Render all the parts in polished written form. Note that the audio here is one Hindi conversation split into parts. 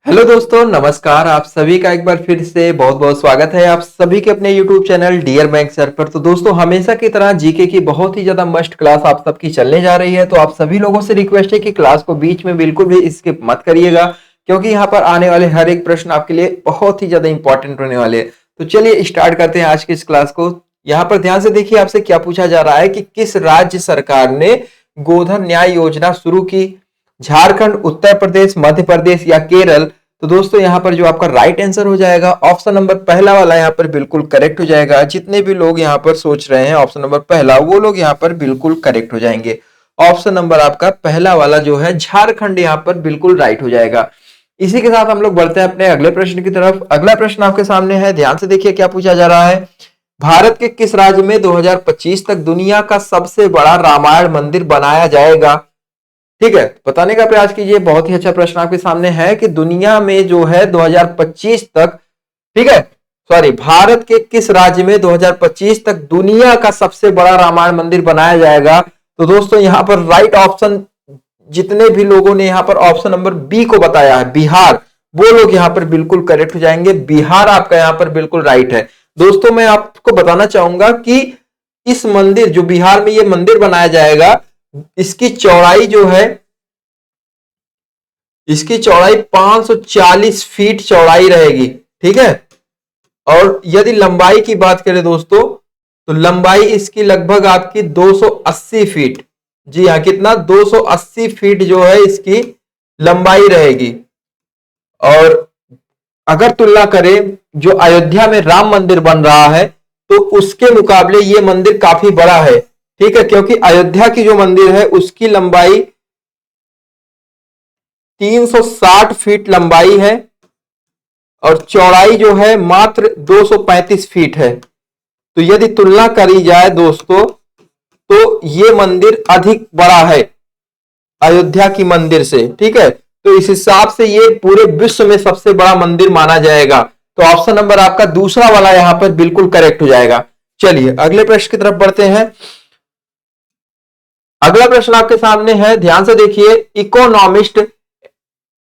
हेलो दोस्तों, नमस्कार। आप सभी का एक बार फिर से बहुत बहुत स्वागत है आप सभी के अपने YouTube channel Dear Bank sir पर। तो दोस्तों, हमेशा की तरह जीके की बहुत ही ज्यादा मस्ट क्लास आप सबकी चलने जा रही है। तो आप सभी लोगों से रिक्वेस्ट है कि क्लास को बीच में बिल्कुल भी स्किप मत करिएगा, क्योंकि यहाँ पर आने वाले हर एक प्रश्न आपके लिए बहुत ही ज्यादा इंपॉर्टेंट होने वाले हैं। तो चलिए स्टार्ट करते हैं आज की इस क्लास को। यहाँ पर ध्यान से देखिए, आपसे क्या पूछा जा रहा है कि किस राज्य सरकार ने गोधन न्याय योजना शुरू की? झारखंड, उत्तर प्रदेश, मध्य प्रदेश या केरल? तो दोस्तों, यहाँ पर जो आपका राइट आंसर हो जाएगा ऑप्शन नंबर पहला वाला यहाँ पर बिल्कुल करेक्ट हो जाएगा। जितने भी लोग यहाँ पर सोच रहे हैं ऑप्शन नंबर पहला, वो लोग यहाँ पर बिल्कुल करेक्ट हो जाएंगे। ऑप्शन नंबर आपका पहला वाला जो है झारखंड यहाँ पर बिल्कुल राइट हो जाएगा। इसी के साथ हम लोग बढ़ते हैं अपने अगले प्रश्न की तरफ। अगला प्रश्न आपके सामने है, ध्यान से देखिए क्या पूछा जा रहा है। भारत के किस राज्य में 2025 तक दुनिया का सबसे बड़ा रामायण मंदिर बनाया जाएगा? ठीक है, बताने का प्रयास कीजिए। बहुत ही अच्छा प्रश्न आपके सामने है कि दुनिया में जो है 2025 तक, ठीक है, सॉरी, भारत के किस राज्य में 2025 तक दुनिया का सबसे बड़ा रामायण मंदिर बनाया जाएगा? तो दोस्तों, यहां पर राइट ऑप्शन जितने भी लोगों ने यहां पर ऑप्शन नंबर बी को बताया है, बिहार, वो लोग यहां पर बिल्कुल करेक्ट हो जाएंगे। बिहार आपका यहां पर बिल्कुल राइट है। दोस्तों, मैं आपको बताना चाहूंगा कि इस मंदिर, जो बिहार में ये मंदिर बनाया जाएगा, इसकी चौड़ाई जो है, इसकी चौड़ाई 540 फीट चौड़ाई रहेगी। ठीक है, और यदि लंबाई की बात करें दोस्तों, तो लंबाई इसकी लगभग आपकी 280 फीट। जी हाँ, कितना? 280 फीट जो है इसकी लंबाई रहेगी। और अगर तुलना करें जो अयोध्या में राम मंदिर बन रहा है, तो उसके मुकाबले ये मंदिर काफी बड़ा है। ठीक है, क्योंकि अयोध्या की जो मंदिर है उसकी लंबाई 360 फीट लंबाई है और चौड़ाई जो है मात्र 235 फीट है। तो यदि तुलना करी जाए दोस्तों, तो ये मंदिर अधिक बड़ा है अयोध्या की मंदिर से। ठीक है, तो इस हिसाब से ये पूरे विश्व में सबसे बड़ा मंदिर माना जाएगा। तो ऑप्शन नंबर आपका दूसरा वाला यहां पर बिल्कुल करेक्ट हो जाएगा। चलिए अगले प्रश्न की तरफ बढ़ते हैं। अगला प्रश्न आपके सामने है, ध्यान से देखिए। इकोनॉमिस्ट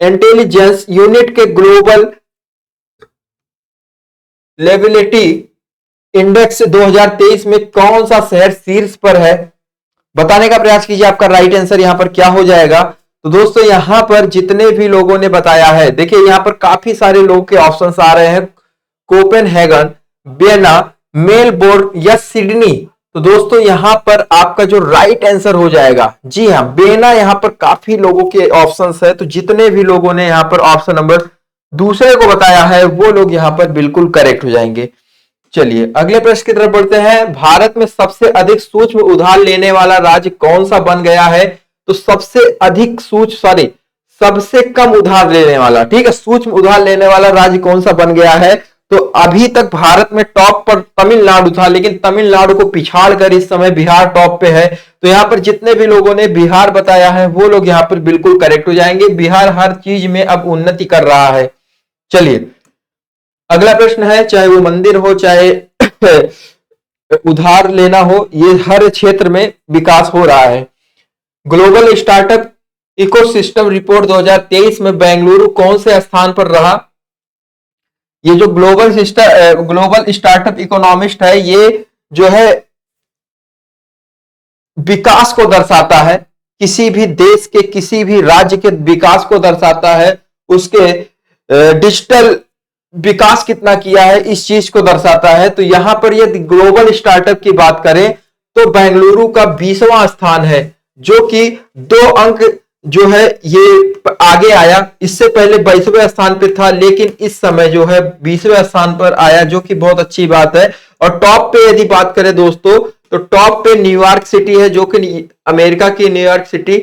इंटेलिजेंस यूनिट के ग्लोबल लेबिलिटी इंडेक्स 2023 में कौन सा शहर शीर्ष पर है? बताने का प्रयास कीजिए, आपका राइट आंसर यहां पर क्या हो जाएगा। तो दोस्तों, यहां पर जितने भी लोगों ने बताया है, देखिए यहां पर काफी सारे लोग के ऑप्शंस आ रहे हैं। कोपेनहेगन, वियना, मेलबोर्न या सिडनी? तो दोस्तों, यहां पर आपका जो राइट आंसर हो जाएगा, जी हाँ, वियना, यहां पर काफी लोगों के ऑप्शंस है। तो जितने भी लोगों ने यहां पर ऑप्शन नंबर दूसरे को बताया है, वो लोग यहां पर बिल्कुल करेक्ट हो जाएंगे। चलिए अगले प्रश्न की तरफ बढ़ते हैं। भारत में सबसे अधिक सूक्ष्म उधार लेने वाला राज्य कौन सा बन गया है? तो सबसे अधिक सबसे कम उधार लेने वाला, ठीक है, सूक्ष्म उधार लेने वाला राज्य कौन सा बन गया है? तो अभी तक भारत में टॉप पर तमिलनाडु था, लेकिन तमिलनाडु को पिछाड़ कर इस समय बिहार टॉप पे है। तो यहां पर जितने भी लोगों ने बिहार बताया है, वो लोग यहां पर बिल्कुल करेक्ट हो जाएंगे। बिहार हर चीज में अब उन्नति कर रहा है। चलिए अगला प्रश्न है, चाहे वो मंदिर हो, चाहे उधार लेना हो, ये हर क्षेत्र में विकास हो रहा है। ग्लोबल स्टार्टअप इकोसिस्टम रिपोर्ट 2023 में बेंगलुरु कौन से स्थान पर रहा? ये जो ग्लोबल स्टार्टअप इकोनॉमिस्ट है, ये जो है विकास को दर्शाता है, किसी भी देश के, किसी भी राज्य के विकास को दर्शाता है, उसके डिजिटल विकास कितना किया है, इस चीज को दर्शाता है। तो यहां पर यदि ग्लोबल स्टार्टअप की बात करें, तो बेंगलुरु का 20वां स्थान है, जो कि 2 अंक जो है ये आगे आया। इससे पहले 22वें स्थान पे था, लेकिन इस समय जो है 20वें स्थान पर आया, जो कि बहुत अच्छी बात है। और टॉप पे यदि बात करें दोस्तों, तो टॉप पे न्यूयॉर्क सिटी है, जो कि अमेरिका की न्यूयॉर्क सिटी,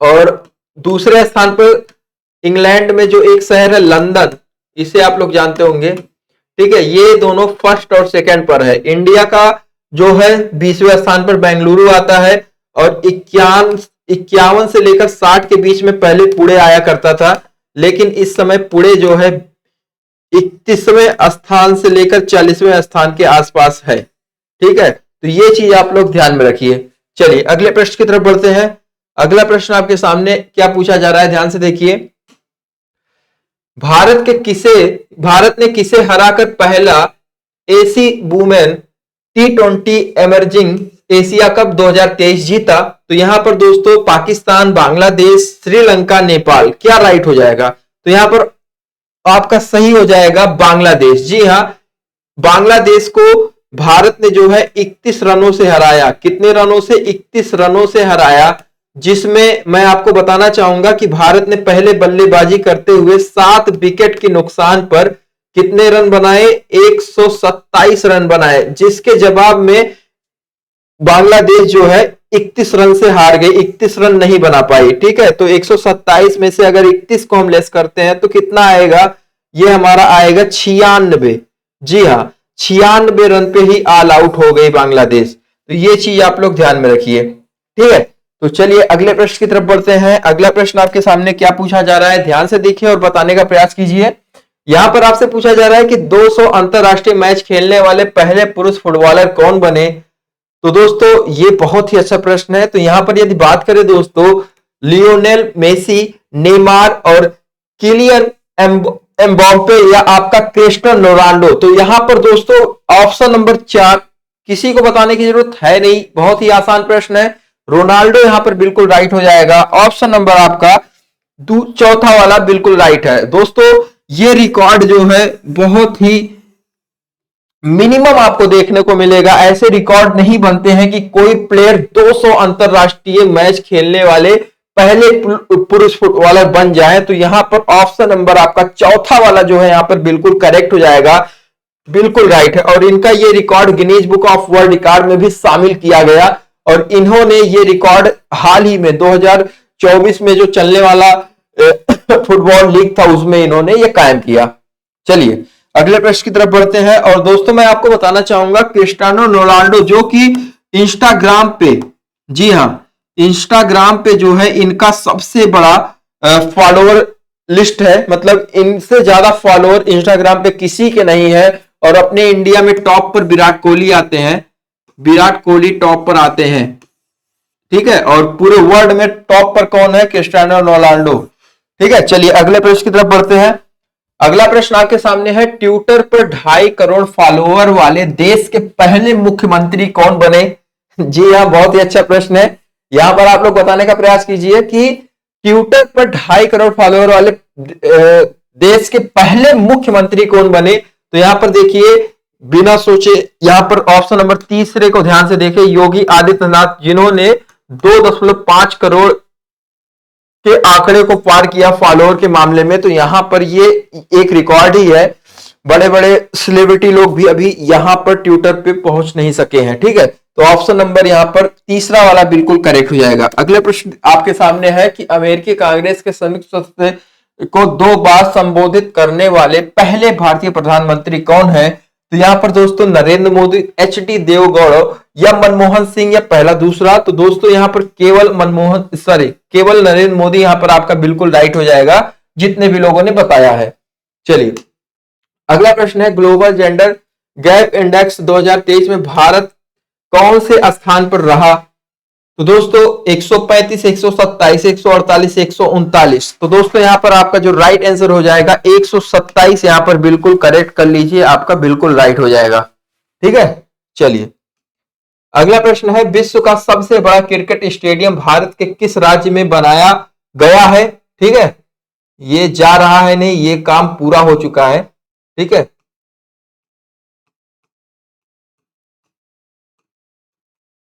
और दूसरे स्थान पर इंग्लैंड में जो एक शहर है लंदन, इसे आप लोग जानते होंगे। ठीक है, ये दोनों फर्स्ट और सेकंड पर है। इंडिया का जो है 20वें स्थान पर बेंगलुरु आता है, और 51 से लेकर 60 के बीच में पहले पुणे आया करता था, लेकिन इस समय पुणे जो है 31वें स्थान से लेकर 40वें स्थान के आसपास है। ठीक है, तो ये चीज आप लोग ध्यान में रखिए। चलिए अगले प्रश्न की तरफ बढ़ते हैं। अगला प्रश्न आपके सामने क्या पूछा जा रहा है, ध्यान से देखिए। भारत ने किसे हराकर पहला AC women T20 emerging Asia cup 2023 जीता? तो यहां पर दोस्तों पाकिस्तान, बांग्लादेश, श्रीलंका, नेपाल, क्या राइट हो जाएगा? तो यहां पर आपका सही हो जाएगा बांग्लादेश। जी हां, बांग्लादेश को भारत ने जो है 31 रनों से हराया। कितने रनों से? 31 रनों से हराया, जिसमें मैं आपको बताना चाहूंगा कि भारत ने पहले बल्लेबाजी करते हुए 7 विकेट के नुकसान पर कितने रन बनाए? 127 रन बनाए, जिसके जवाब में बांग्लादेश जो है 31 रन से हार गई, 31 रन नहीं बना पाई। ठीक है, तो 127 में से अगर 31 को हम लेस करते हैं तो कितना आएगा? ये हमारा आएगा 96। जी हां, 96 रन पे ही ऑल आउट हो गई बांग्लादेश। तो ये चीज आप लोग ध्यान में रखिए। ठीक है, तो चलिए अगले प्रश्न की तरफ बढ़ते हैं। अगला प्रश्न आपके सामने क्या पूछा जा रहा है, ध्यान से देखिए और बताने का प्रयास कीजिए। यहां पर आपसे पूछा जा रहा है कि 200 अंतरराष्ट्रीय मैच खेलने वाले पहले पुरुष फुटबॉलर कौन बने? तो दोस्तों ये बहुत ही अच्छा प्रश्न है। तो यहां पर यदि बात करें दोस्तों, लियोनेल मेसी, नेमार और किलियन एम्बाप्पे या आपका क्रिस्टियानो रोनाल्डो। तो यहां पर दोस्तों ऑप्शन नंबर 4 किसी को बताने की जरूरत है नहीं, बहुत ही आसान प्रश्न है। रोनाल्डो यहां पर बिल्कुल राइट हो जाएगा। ऑप्शन नंबर आपका चौथा वाला बिल्कुल राइट है। दोस्तों ये रिकॉर्ड जो है बहुत ही मिनिमम आपको देखने को मिलेगा। ऐसे रिकॉर्ड नहीं बनते हैं कि कोई प्लेयर 200 अंतरराष्ट्रीय मैच खेलने वाले पहले पुरुष फुटबॉलर बन जाए। तो यहां पर ऑप्शन नंबर आपका चौथा वाला जो है यहां पर बिल्कुल करेक्ट हो जाएगा, बिल्कुल राइट है। और इनका ये record Guinness book of world record में भी शामिल किया गया और इन्होंने ये रिकॉर्ड हाल ही में 2024 में जो चलने वाला फुटबॉल लीग था उसमें इन्होंने ये कायम किया। चलिए अगले प्रश्न की तरफ बढ़ते हैं। और दोस्तों मैं आपको बताना चाहूंगा क्रिस्टियानो रोनाल्डो जो कि इंस्टाग्राम पे, जी हां, इंस्टाग्राम पे जो है इनका सबसे बड़ा फॉलोअर लिस्ट है, मतलब इनसे ज्यादा फॉलोअर इंस्टाग्राम पे किसी के नहीं है। और अपने इंडिया में टॉप पर विराट कोहली आते हैं, विराट कोहली टॉप पर आते हैं। ठीक है, और पूरे वर्ल्ड में टॉप पर कौन है? Cristiano Ronaldo. ठीक है, चलिए अगले प्रश्न की तरफ बढ़ते हैं। अगला प्रश्न आपके सामने है, ट्विटर पर 2.5 करोड़ फॉलोअर वाले देश के पहले मुख्यमंत्री कौन बने? जी हाँ, बहुत ही अच्छा प्रश्न है। यहां पर आप लोग बताने का प्रयास कीजिए कि ट्विटर पर 2.5 करोड़ फॉलोअर वाले देश के पहले मुख्यमंत्री कौन बने? तो यहां पर देखिए बिना सोचे, यहां पर ऑप्शन नंबर तीसरे को ध्यान से देखिए, योगी आदित्यनाथ, जिन्होंने 2.5 करोड़ के आंकड़े को पार किया फॉलोअर के मामले में। तो यहां पर ये एक रिकॉर्ड ही है। बड़े बड़े सेलिब्रिटी लोग भी अभी यहां पर ट्विटर पे पहुंच नहीं सके हैं। ठीक है, तो ऑप्शन नंबर यहां पर तीसरा वाला बिल्कुल करेक्ट हो जाएगा। अगले प्रश्न आपके सामने है कि अमेरिकी कांग्रेस के संयुक्त सदस्य को 2 बार संबोधित करने वाले पहले भारतीय प्रधानमंत्री कौन है? तो यहां पर दोस्तों नरेंद्र मोदी, एच.डी. देवेगौड़ा या मनमोहन सिंह या पहला दूसरा। तो दोस्तों यहां पर केवल नरेंद्र मोदी यहां पर आपका बिल्कुल राइट हो जाएगा, जितने भी लोगों ने बताया है। चलिए अगला प्रश्न है, ग्लोबल जेंडर गैप इंडेक्स 2023 में भारत कौन से स्थान पर रहा? तो दोस्तों 135, 127, 148, 139। तो दोस्तों यहां पर आपका जो राइट आंसर हो जाएगा 127, यहां पर बिल्कुल करेक्ट कर लीजिए, आपका बिल्कुल राइट हो जाएगा। ठीक है, चलिए अगला प्रश्न है, विश्व का सबसे बड़ा क्रिकेट स्टेडियम भारत के किस राज्य में बनाया गया है? ठीक है, ये जा रहा है नहीं, ये काम पूरा हो चुका है। ठीक है,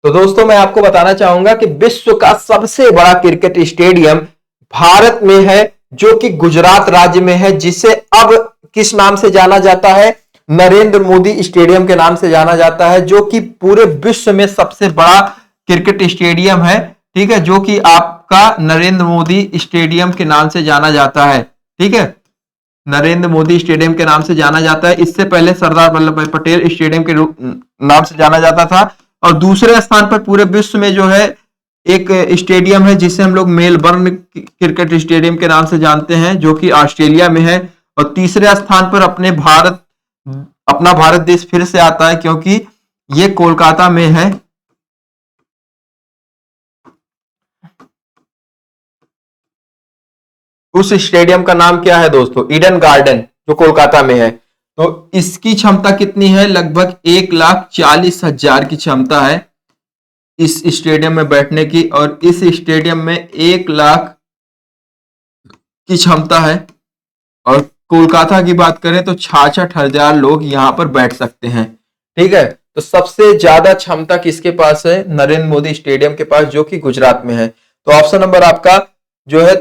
तो दोस्तों मैं आपको बताना चाहूंगा कि विश्व का सबसे बड़ा क्रिकेट स्टेडियम भारत में है, जो कि गुजरात राज्य में है, जिसे अब किस नाम से जाना जाता है? नरेंद्र मोदी स्टेडियम के नाम से जाना जाता है, जो कि पूरे विश्व में सबसे बड़ा क्रिकेट स्टेडियम है। ठीक है, जो कि आपका नरेंद्र मोदी स्टेडियम के नाम से जाना जाता है। ठीक है, नरेंद्र मोदी स्टेडियम के नाम से जाना जाता है। इससे पहले सरदार वल्लभ भाई पटेल स्टेडियम के नाम से जाना जाता था। और दूसरे स्थान पर पूरे विश्व में जो है एक स्टेडियम है जिसे हम लोग मेलबर्न क्रिकेट स्टेडियम के नाम से जानते हैं, जो कि ऑस्ट्रेलिया में है। और तीसरे स्थान पर अपना भारत देश फिर से आता है, क्योंकि ये कोलकाता में है। उस स्टेडियम का नाम क्या है दोस्तों? ईडन गार्डन, जो कोलकाता में है। तो इसकी क्षमता कितनी है? लगभग 1,40,000 की क्षमता है इस स्टेडियम में बैठने की, और इस स्टेडियम में 1 लाख की क्षमता है। और कोलकाता की बात करें तो 66,000 लोग यहां पर बैठ सकते हैं। ठीक है, तो सबसे ज्यादा क्षमता किसके पास है? नरेंद्र मोदी स्टेडियम के पास, जो कि गुजरात में है। तो ऑप्शन नंबर आपका जो है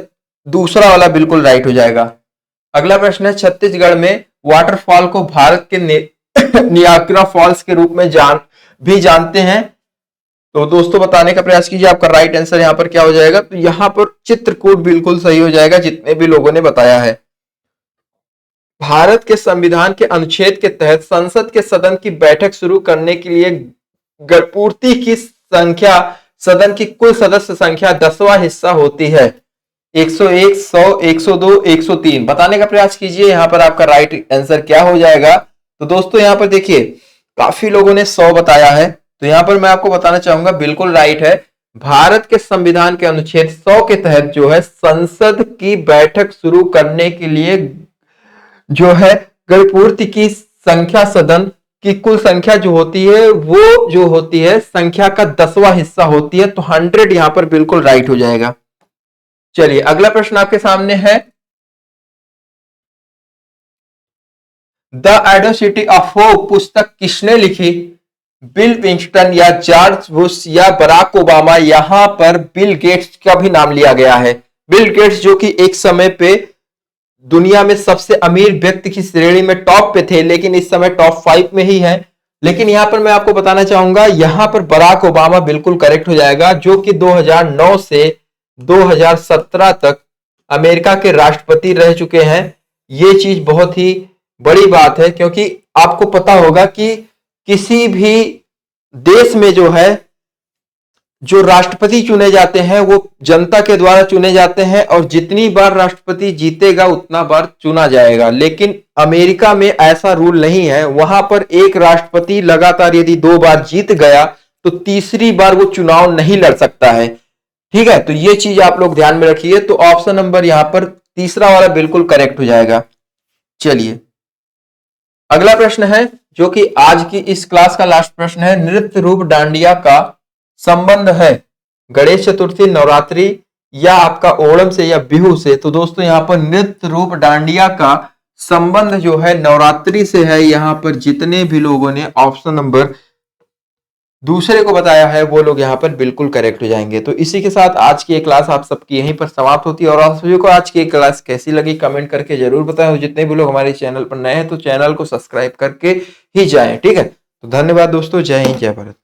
दूसरा वाला बिल्कुल राइट हो जाएगा। अगला प्रश्न है, छत्तीसगढ़ में वाटरफॉल को भारत के नियाग्रा फॉल्स के रूप में जानते हैं। तो दोस्तों बताने का प्रयास कीजिए, आपका राइट आंसर यहां पर क्या हो जाएगा? तो यहां पर चित्रकूट बिल्कुल सही हो जाएगा, जितने भी लोगों ने बताया है। भारत के संविधान के अनुच्छेद के तहत संसद के सदन की बैठक शुरू करने के लिए पूर्ति की संख्या, सदन की कुल सदस्य संख्या 10वां हिस्सा होती है। 101, 100, 102, 103। बताने का प्रयास कीजिए, यहां पर आपका राइट आंसर क्या हो जाएगा? तो दोस्तों यहां पर देखिए, काफी लोगों ने 100 बताया है, तो यहां पर मैं आपको बताना चाहूंगा बिल्कुल राइट है। भारत के संविधान के अनुच्छेद 100 के तहत जो है संसद की बैठक शुरू करने के लिए जो है पूर्ति की संख्या, सदन की कुल संख्या जो होती है वो जो होती है संख्या का 10वां हिस्सा होती है। तो 100 यहां पर बिल्कुल राइट हो जाएगा। चलिए अगला प्रश्न आपके सामने है, द एडोसिटी ऑफ होप पुस्तक किसने लिखी? बिल विंस्टन या जॉर्ज बुश या बराक ओबामा? यहां पर बिल गेट्स का भी नाम लिया गया है। बिल गेट्स जो कि एक समय पे दुनिया में सबसे अमीर व्यक्ति की श्रेणी में टॉप पे थे, लेकिन इस समय टॉप 5 में ही है। लेकिन यहां पर मैं आपको बताना चाहूंगा, यहां पर बराक ओबामा बिल्कुल करेक्ट हो जाएगा, जो कि 2009 से 2017 तक अमेरिका के राष्ट्रपति रह चुके हैं। ये चीज बहुत ही बड़ी बात है, क्योंकि आपको पता होगा कि किसी भी देश में जो है जो राष्ट्रपति चुने जाते हैं वो जनता के द्वारा चुने जाते हैं, और जितनी बार राष्ट्रपति जीतेगा उतना बार चुना जाएगा। लेकिन अमेरिका में ऐसा रूल नहीं है। वहां पर एक राष्ट्रपति लगातार यदि 2 बार जीत गया तो तीसरी बार वो चुनाव नहीं लड़ सकता है। ठीक है, तो ये चीज आप लोग ध्यान में रखिए। तो ऑप्शन नंबर यहां पर तीसरा वाला बिल्कुल करेक्ट हो जाएगा। चलिए अगला प्रश्न है, जो कि आज की इस क्लास का लास्ट प्रश्न है, नृत्य रूप डांडिया का संबंध है गणेश चतुर्थी, नवरात्रि या आपका ओणम से या बिहू से? तो दोस्तों यहां पर नृत्य रूप डांडिया का संबंध जो है नवरात्रि से है। यहां पर जितने भी लोगों ने ऑप्शन नंबर दूसरे को बताया है वो लोग यहां पर बिल्कुल करेक्ट हो जाएंगे। तो इसी के साथ आज की क्लास आप सबकी यहीं पर समाप्त होती है। और आप सभी को आज की क्लास कैसी लगी कमेंट करके जरूर बताएं, और जितने भी लोग हमारे चैनल पर नए हैं तो चैनल को सब्सक्राइब करके ही जाएं। ठीक है, तो धन्यवाद दोस्तों, जय हिंद, जय भारत।